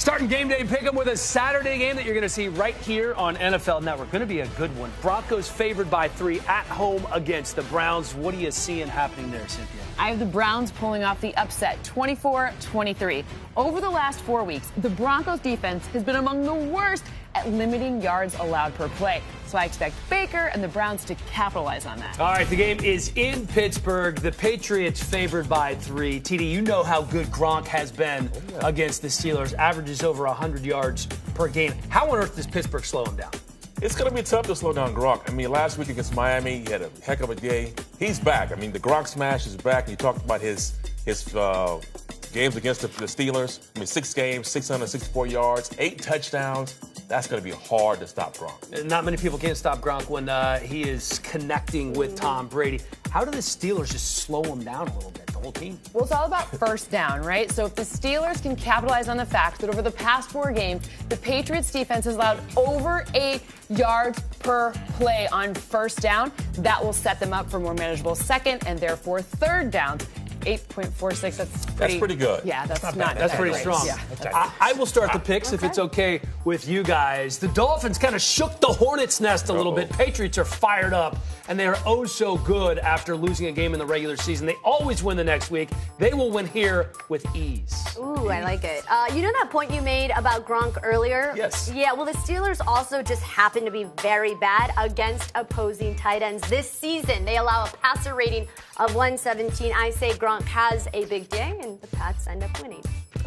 Starting Game Day Pick'Em with a Saturday game that you're going to see right here on NFL Network. Going to be a good one. Broncos favored by 3 at home against the Browns. What are you seeing happening there, Cynthia? I have the Browns pulling off the upset, 24-23. Over the last 4 weeks, the Broncos defense has been among the worst at limiting yards allowed per play. So I expect Baker and the Browns to capitalize on that. All right, the game is in Pittsburgh. The Patriots favored by 3. TD, you know how good Gronk has been against the Steelers. Averages over 100 yards per game. How on earth does Pittsburgh slow him down? It's going to be tough to slow down Gronk. I mean, last week against Miami, he had a heck of a day. He's back. I mean, the Gronk smash is back. You talked about his games against the Steelers. I mean, 6 games, 664 yards, 8 touchdowns. That's going to be hard to stop Gronk. Not many people can stop Gronk when he is connecting with Tom Brady. How do the Steelers just slow him down a little bit, the whole team? Well, it's all about first down, right? So if the Steelers can capitalize on the fact that over the past 4 games, the Patriots defense has allowed over 8 yards per play on first down, that will set them up for more manageable second and therefore third downs. 8.46, that's pretty good. Yeah, that's not bad. That's pretty strong. Yeah. I will start the picks if it's okay with you guys. The Dolphins kind of shook the Hornets' nest a little bit. Patriots are fired up, and they are oh so good after losing a game in the regular season. They always win the next week. They will win here with ease. Ooh, I like it. You know that point you made about Gronk earlier? Yes. Yeah, well, the Steelers also just happen to be very bad against opposing tight ends this season. They allow a passer rating of 117. I say Gronk has a big day, and the Pats end up winning.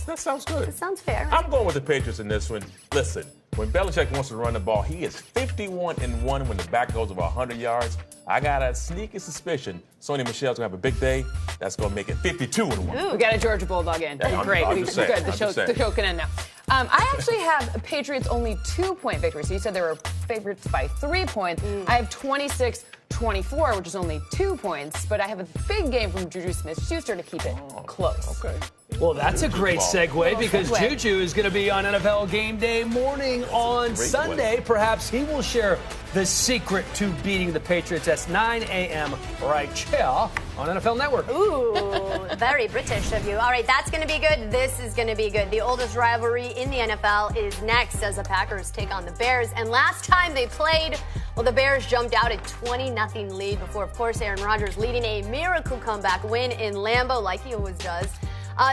That sounds good. It sounds fair. Right? I'm going with the Patriots in this one. Listen, when Belichick wants to run the ball, he is 51-1 when the back goes over 100 yards. I got a sneaky suspicion Sony Michel's going to have a big day. That's going to make it 52-1. We got a Georgia Bulldog in. Great. I'm just saying. The show can end now. I actually have Patriots only 2-point victory. So you said they were favorites by 3 points. I have 26-24, which is only 2 points. But I have a big game from Juju Smith-Schuster to keep it close. Okay. Well, that's a great segue because Juju is going to be on NFL Game Day morning on Sunday. Perhaps he will share the secret to beating the Patriots. That's 9 a.m. right here on NFL Network. Ooh, very British of you. All right, that's going to be good. This is going to be good. The oldest rivalry in the NFL is next as the Packers take on the Bears. And last time they played, well, the Bears jumped out a 20-0 lead before, of course, Aaron Rodgers leading a miracle comeback win in Lambeau like he always does.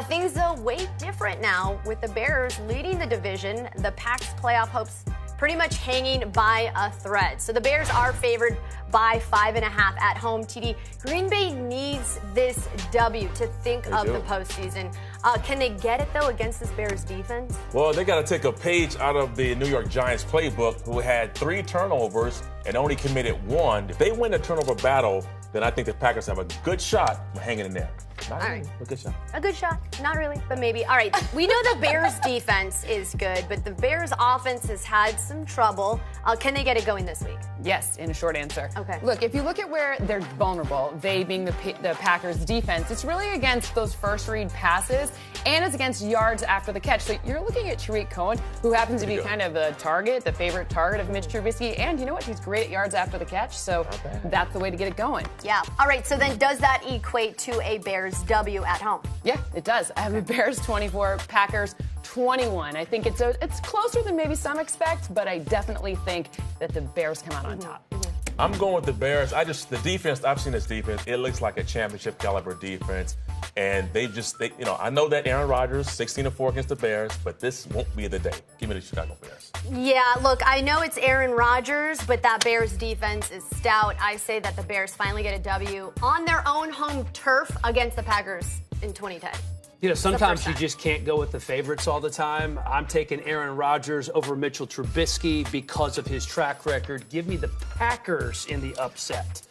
Things are way different now with the Bears leading the division. The Pack's playoff hopes pretty much hanging by a thread. So the Bears are favored by 5.5 at home. TD, Green Bay needs this W to think of the postseason. Can they get it, though, against this Bears defense? Well, they got to take a page out of the New York Giants playbook, who had 3 turnovers and only committed 1. If they win the turnover battle, then I think the Packers have a good shot of hanging in there. Not All right. A good shot. A good shot. Not really, but maybe. All right. We know the Bears' defense is good, but the Bears' offense has had some trouble. Can they get it going this week? Yes, in a short answer. Okay. Look, if you look at where they're vulnerable, they being the Packers' defense, it's really against those first-read passes, and it's against yards after the catch. So you're looking at Tariq Cohen, who happens to be kind of the target, the favorite target of Mitch Trubisky, and you know what? He's great at yards after the catch, so that's the way to get it going. Yeah. All right. So then does that equate to a Bears W at home? Yeah, it does. I have the Bears 24, Packers 21. I think it's closer than maybe some expect, but I definitely think that the Bears come out on top. I'm going with the Bears. The defense, I've seen this defense. It looks like a championship caliber defense. And I know that Aaron Rodgers, 16-4 against the Bears, but this won't be the day. Give me the Chicago Bears. Yeah, look, I know it's Aaron Rodgers, but that Bears defense is stout. I say that the Bears finally get a W on their own home turf against the Packers in 2010. You know, sometimes you just can't go with the favorites all the time. I'm taking Aaron Rodgers over Mitchell Trubisky because of his track record. Give me the Packers in the upset.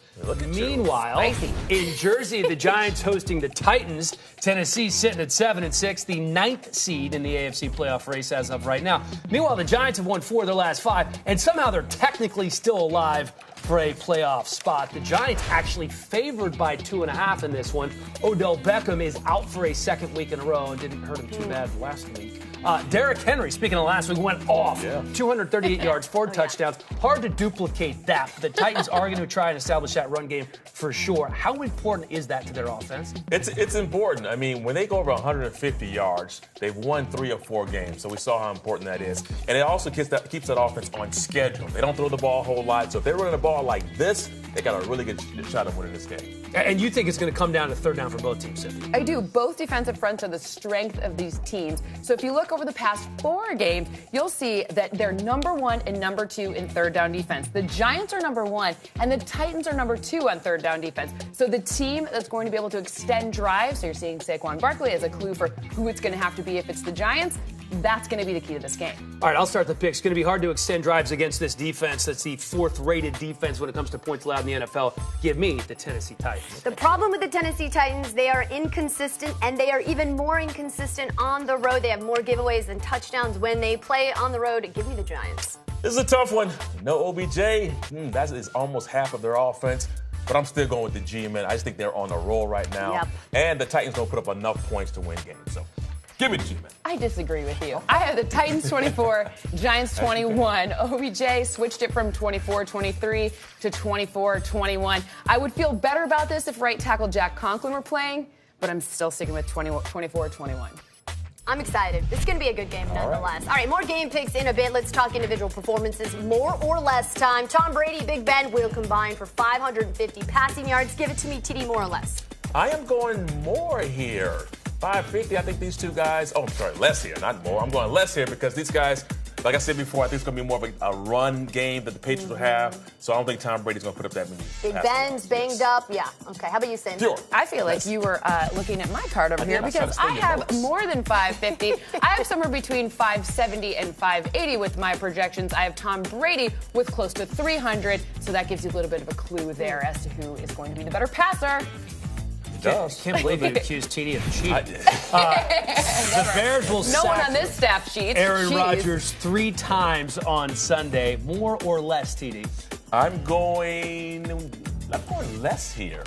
Meanwhile, in Jersey, the Giants hosting the Titans. Tennessee sitting at 7-6, the 9th seed in the AFC playoff race as of right now. Meanwhile, the Giants have won 4 of their last 5, and somehow they're technically still alive for a playoff spot. The Giants actually favored by 2.5 in this one. Odell Beckham is out for a second week in a row and didn't hurt him too bad last week. Derrick Henry, speaking of last week, went off. 238 yards, 4 touchdowns. Hard to duplicate that. The Titans are going to try and establish that run game for sure. How important is that to their offense? It's important. I mean, when they go over 150 yards, they've won 3 or 4 games. So we saw how important that is. And it also keeps that offense on schedule. They don't throw the ball a whole lot. So if they're running the ball like this, they got a really good shot of winning this game. And you think it's going to come down to third down for both teams, Cynthia? I do. Both defensive fronts are the strength of these teams. So if you look over the past 4 games, you'll see that they're number 1 and number 2 in third down defense. The Giants are number 1, and the Titans are number 2 on third down defense. So the team that's going to be able to extend drives, so you're seeing Saquon Barkley as a clue for who it's going to have to be if it's the Giants. That's going to be the key to this game. All right, I'll start the picks. It's going to be hard to extend drives against this defense. That's the 4th-rated defense when it comes to points allowed in the NFL. Give me the Tennessee Titans. The problem with the Tennessee Titans, they are inconsistent, and they are even more inconsistent on the road. They have more giveaways than touchdowns when they play on the road. Give me the Giants. This is a tough one. No OBJ. That is almost half of their offense. But I'm still going with the G-men. I just think they're on a roll right now. Yep. And the Titans don't put up enough points to win games. So give me the G-men. I disagree with you. I have the Titans 24, Giants 21. OBJ switched it from 24-23 to 24-21. I would feel better about this if right tackle Jack Conklin were playing, but I'm still sticking with 24-21. I'm excited. This is going to be a good game nonetheless. All right, more game picks in a bit. Let's talk individual performances. More or less time. Tom Brady, Big Ben will combine for 550 passing yards. Give it to me, TD, more or less. I am going more here. 550. I think these two guys. Oh, I'm sorry, less here, not more. I'm going less here because these guys, like I said before, I think it's going to be more of a run game that the Patriots will have. So I don't think Tom Brady's going to put up that many. Big Ben's banged up. Yeah. Okay. How about you, Cynthia? Sure. I feel like you were looking at my card over here because I have more than 550. I have somewhere between 570 and 580 with my projections. I have Tom Brady with close to 300. So that gives you a little bit of a clue there as to who is going to be the better passer. Can't believe you accused TD of cheating. The Bears will No one on this staff cheats. Aaron Rodgers 3 times on Sunday. More or less, TD? I'm going less here.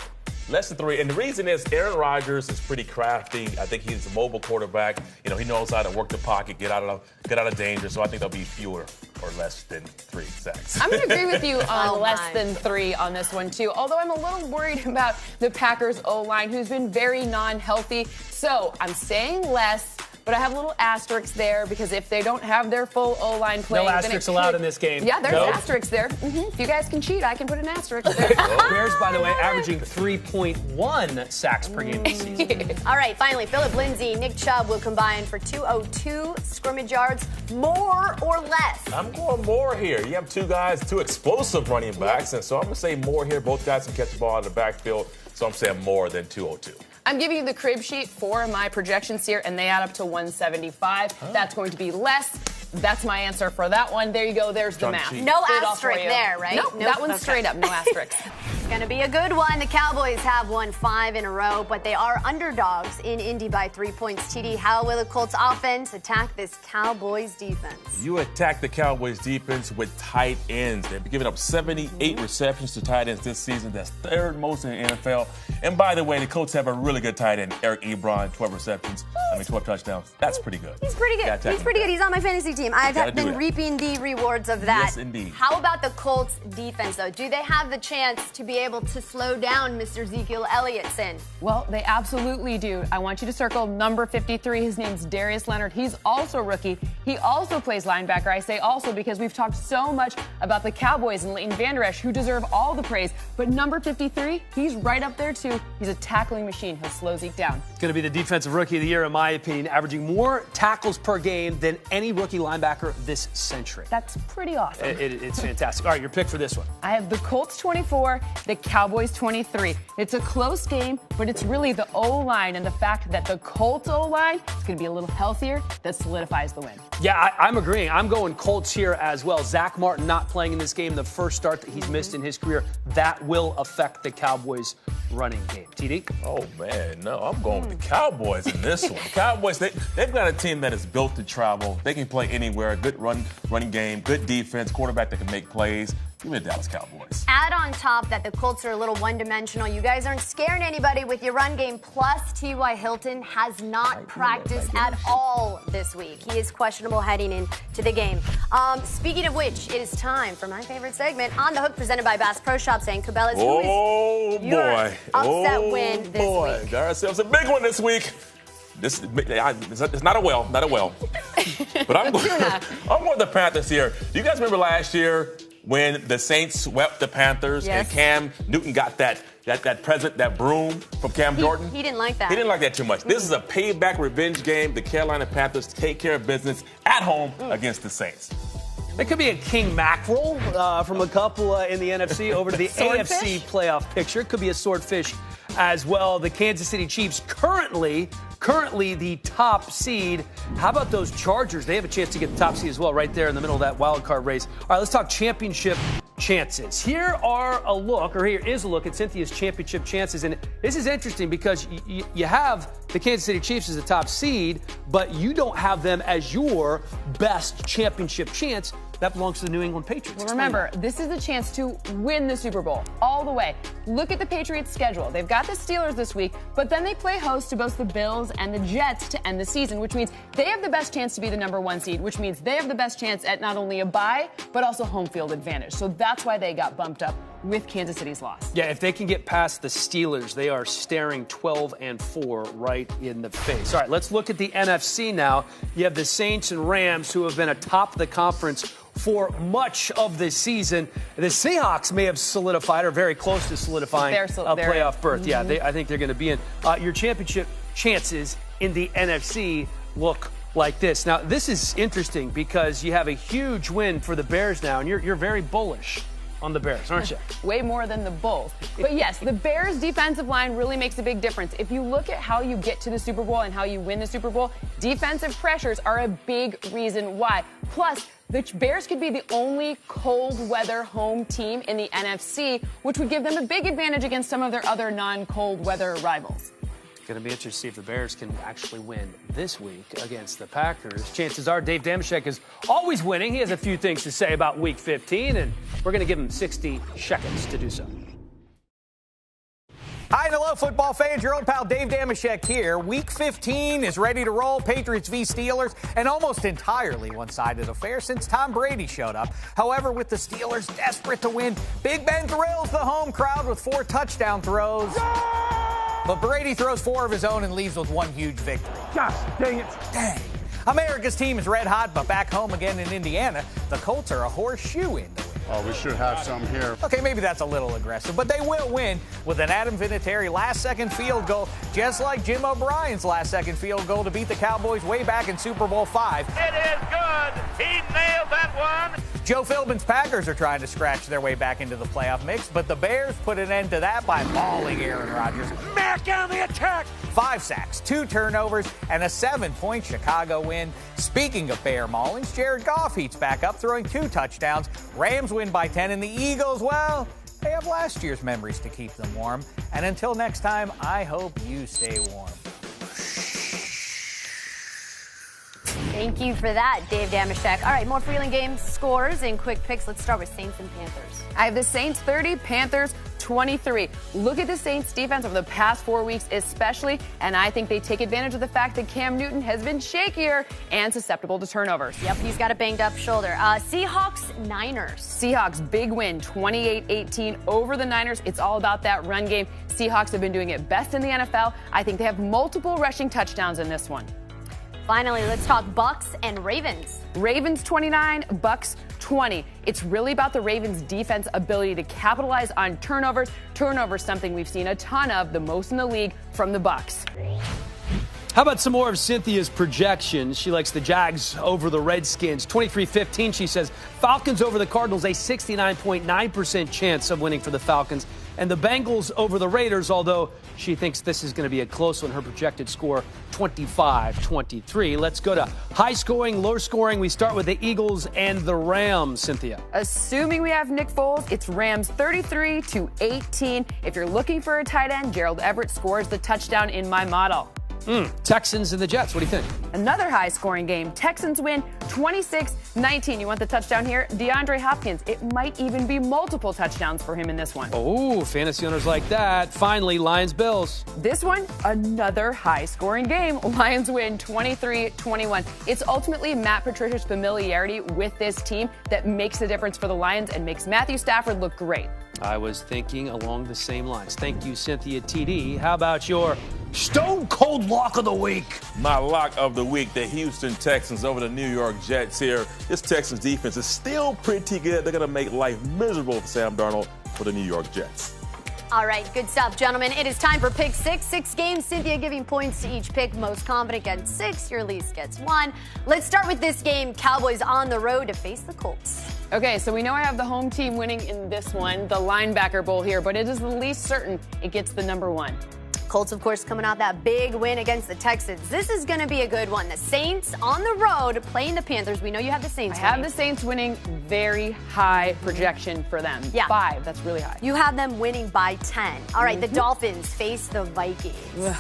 Less than 3. And the reason is Aaron Rodgers is pretty crafty. I think he's a mobile quarterback. You know, he knows how to work the pocket, get out of danger. So I think there'll be fewer or less than 3 sacks. I'm going to agree with you on less than 3 on this one, too. Although I'm a little worried about the Packers O-line, who's been very non-healthy. So I'm saying less. But I have a little asterisk there because if they don't have their full O-line playing... No asterisks allowed in this game. Yeah, there's asterisks there. If you guys can cheat, I can put an asterisk there. Bears, by the way, averaging 3.1 sacks per game this season. All right, finally, Phillip Lindsay, Nick Chubb will combine for 202 scrimmage yards. More or less? I'm going more here. You have 2 guys, 2 explosive running backs, and so I'm going to say more here. Both guys can catch the ball in the backfield, so I'm saying more than 202. I'm giving you the crib sheet for my projections here, and they add up to 175. That's going to be less. That's my answer for that one. There you go. There's the math. No asterisk there, right? Nope, that one's straight up. No asterisk. It's going to be a good one. The Cowboys have won 5 in a row, but they are underdogs in Indy by 3 points. TD, how will the Colts offense attack this Cowboys defense? You attack the Cowboys defense with tight ends. They've given up 78 receptions to tight ends this season. That's 3rd most in the NFL. And by the way, the Colts have a really good tight end, Eric Ebron, 12 receptions. 12 touchdowns. That's pretty good. He's pretty good. He's pretty good. He's on my fantasy team. I've been reaping the rewards of that. Yes, indeed. How about the Colts defense, though? Do they have the chance to be able to slow down Mr. Ezekiel Elliottson? Well, they absolutely do. I want you to circle number 53. His name's Darius Leonard. He's also a rookie. He also plays linebacker. I say also because we've talked so much about the Cowboys and Leighton Vander Esch, who deserve all the praise. But number 53, he's right up there, too. He's a tackling machine. He'll slow Zeke down. It's going to be the defensive rookie of the year, in my opinion, averaging more tackles per game than any rookie linebacker this century. That's pretty awesome. It's fantastic. All right, your pick for this one. I have the Colts 24, the Cowboys 23. It's a close game, but it's really the O-line and the fact that the Colts O-line is going to be a little healthier that solidifies the win. Yeah, I'm agreeing. I'm going Colts here as well. Zach Martin not playing in this game, the first start that he's missed in his career, that will affect the Cowboys' running game. TD? Oh, man, no, I'm going with the Cowboys in this one. Cowboys, they've got a team that is built to travel. They can play anywhere. Good running game, good defense, quarterback that can make plays. Give me the Dallas Cowboys. Add on top that the Colts are a little one-dimensional. You guys aren't scaring anybody with your run game. Plus, T.Y. Hilton has not practiced at all this week. He is questionable heading into the game. Speaking of which, it is time for my favorite segment, On the Hook, presented by Bass Pro Shops and Cabela's. Oh, boy. Upset win this week. Got ourselves a big one this week. It's not a well. But I'm going the Panthers here. You guys remember last year when the Saints swept the Panthers and Cam Newton got that broom from Cam Jordan? He didn't like that. He didn't like that too much. This is a payback revenge game. The Carolina Panthers take care of business at home against the Saints. It could be a king mackerel from a couple in the NFC over to the AFC playoff picture. It could be a swordfish as well. The Kansas City Chiefs currently the top seed. How about those Chargers? They have a chance to get the top seed as well, right there in the middle of that wild card race. All right, let's talk championship chances. Here is a look at Cynthia's championship chances. And this is interesting because you have the Kansas City Chiefs as the top seed, but you don't have them as your best championship chance. That belongs to the New England Patriots. Well, remember, this is the chance to win the Super Bowl all the way. Look at the Patriots' schedule. They've got the Steelers this week, but then they play host to both the Bills and the Jets to end the season, which means they have the best chance to be the number one seed, which means they have the best chance at not only a bye, but also home field advantage. So that's why they got bumped up with Kansas City's loss. Yeah, if they can get past the Steelers, they are staring 12-4 right in the face. All right, let's look at the NFC now. You have the Saints and Rams, who have been atop the conference for much of this season. The Seahawks may have solidified or very close to solidifying a playoff berth. Yeah, I think they're going to be in. Your championship chances in the NFC look like this. Now, this is interesting because you have a huge win for the Bears now, and you're very bullish on the Bears, aren't you? Way more than the Bulls. But yes, the Bears' defensive line really makes a big difference. If you look at how you get to the Super Bowl and how you win the Super Bowl, defensive pressures are a big reason why. Plus, the Bears could be the only cold weather home team in the NFC, which would give them a big advantage against some of their other non-cold weather rivals. It's going to be interesting to see if the Bears can actually win this week against the Packers. Chances are Dave Dameshek is always winning. He has a few things to say about Week 15, and we're going to give him 60 seconds to do so. Hi and hello, football fans. Your old pal Dave Dameshek here. Week 15 is ready to roll. Patriots v Steelers, an almost entirely one-sided affair since Tom Brady showed up. However, with the Steelers desperate to win, Big Ben thrills the home crowd with 4 touchdown throws. But Brady throws 4 of his own and leaves with 1 huge victory. Gosh, dang it. Dang. America's team is red hot, but back home again in Indiana, the Colts are a horseshoe in to win. Oh, we should have some here. Okay, maybe that's a little aggressive, but they will win with an Adam Vinatieri last-second field goal, just like Jim O'Brien's last-second field goal to beat the Cowboys way back in Super Bowl V. It is good. He nailed that one. Joe Philbin's Packers are trying to scratch their way back into the playoff mix, but the Bears put an end to that by mauling Aaron Rodgers. Back on the attack. 5 sacks, 2 turnovers, and a 7-point Chicago win. Speaking of Bear maulings, Jared Goff heats back up, throwing 2 touchdowns. Rams win by 10, and the Eagles, well, they have last year's memories to keep them warm. And until next time, I hope you stay warm. Thank you for that, Dave Dameshek. All right, more Frelund game scores and quick picks. Let's start with Saints and Panthers. I have the Saints 30, Panthers 23. Look at the Saints defense over the past 4 weeks especially, and I think they take advantage of the fact that Cam Newton has been shakier and susceptible to turnovers. Yep, he's got a banged-up shoulder. Seahawks Niners. Seahawks, big win, 28-18 over the Niners. It's all about that run game. Seahawks have been doing it best in the NFL. I think they have multiple rushing touchdowns in this one. Finally, let's talk Bucks and Ravens. Ravens 29, Bucks 20. It's really about the Ravens' defense ability to capitalize on turnovers. Turnovers, something we've seen a ton of, the most in the league from the Bucks. How about some more of Cynthia's projections? She likes the Jags over the Redskins. 23-15, she says Falcons over the Cardinals, a 69.9% chance of winning for the Falcons. And the Bengals over the Raiders, although she thinks this is going to be a close one. Her projected score, 25-23. Let's go to high scoring, low scoring. We start with the Eagles and the Rams, Cynthia. Assuming we have Nick Foles, it's Rams 33-18. If you're looking for a tight end, Gerald Everett scores the touchdown in my model. Texans and the Jets, what do you think? Another high-scoring game. Texans win 26-19. You want the touchdown here? DeAndre Hopkins. It might even be multiple touchdowns for him in this one. Oh, fantasy owners like that. Finally, Lions-Bills. This one, another high-scoring game. Lions win 23-21. It's ultimately Matt Patricia's familiarity with this team that makes the difference for the Lions and makes Matthew Stafford look great. I was thinking along the same lines. Thank you, Cynthia TD. How about your stone cold lock of the week? My lock of the week, the Houston Texans over the New York Jets here. This Texans defense is still pretty good. They're going to make life miserable for Sam Darnold for the New York Jets. All right, good stuff, gentlemen. It is time for Pick 6. 6 games. Cynthia giving points to each pick. Most confident gets 6. Your least gets 1. Let's start with this game. Cowboys on the road to face the Colts. Okay, so we know I have the home team winning in this one, the linebacker bowl here, but it is the least certain it gets the number 1. Colts, of course, coming out that big win against the Texans. This is going to be a good one. The Saints on the road playing the Panthers. We know you have the Saints winning. I have the Saints winning. Very high projection for them. Yeah. 5. That's really high. You have them winning by 10. All right, the Dolphins face the Vikings.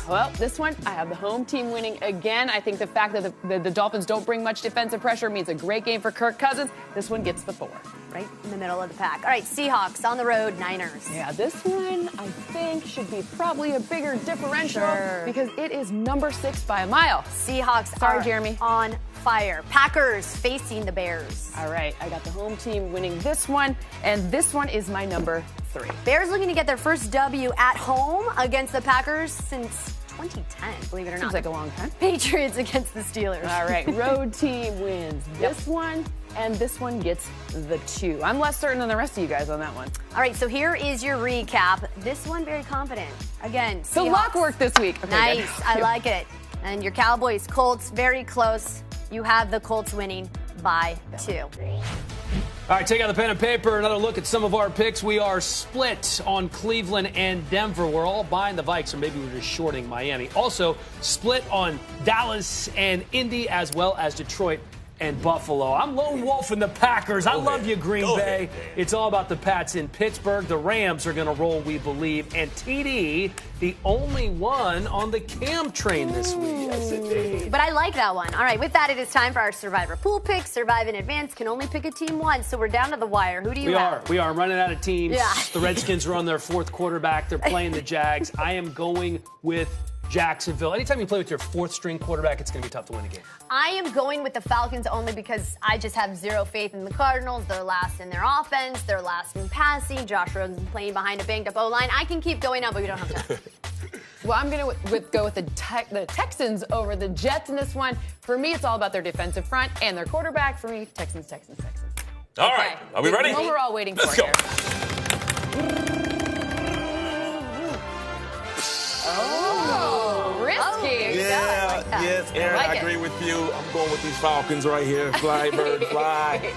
Well, this one, I have the home team winning again. I think the fact that the Dolphins don't bring much defensive pressure means a great game for Kirk Cousins. This one gets the 4. Right in the middle of the pack. All right, Seahawks on the road, Niners. Yeah, this one I think should be probably a bigger differential because it is number 6 by a mile. Seahawks Sorry, Jeremy. On fire. Packers facing the Bears. All right, I got the home team winning this one, and this one is my number 3. Bears looking to get their first W at home against the Packers since 2010, believe it or not. Seems like a long time. Patriots against the Steelers. All right, road team wins this one, and this one gets the 2. I'm less certain than the rest of you guys on that one. All right, so here is your recap. This one, very confident. Again, Seahawks. The lock worked this week. Okay, nice, I like it. And your Cowboys, Colts, very close. You have the Colts winning by 2. All right, take out the pen and paper. Another look at some of our picks. We are split on Cleveland and Denver. We're all buying the Vikes, or maybe we're just shorting Miami. Also split on Dallas and Indy, as well as Detroit and Buffalo. I'm lone wolf in the Packers. I love you, Green Bay. It's all about the Pats in Pittsburgh. The Rams are going to roll, we believe. And TD, the only one on the Cam train this week. Yes, indeed. But I like that one. All right, with that, it is time for our Survivor Pool picks. Survive in advance can only pick a team once, so we're down to the wire. Who do you have? We are. I'm running out of teams. Yeah. The Redskins are on their 4th quarterback. They're playing the Jags. I am going with Jacksonville. Anytime you play with your 4th-string quarterback, it's going to be tough to win a game. I am going with the Falcons only because I just have zero faith in the Cardinals. They're last in their offense. They're last in passing. Josh Rosen playing behind a banged-up O-line. I can keep going on, but we don't have time. Well, I'm going to go with the Texans over the Jets in this one. For me, it's all about their defensive front and their quarterback. For me, Texans. All right, are we ready? What we're all waiting Let's for go. here. Risky. Yeah, yes, Aaron, I agree with you. I'm going with these Falcons right here. Fly, bird, fly.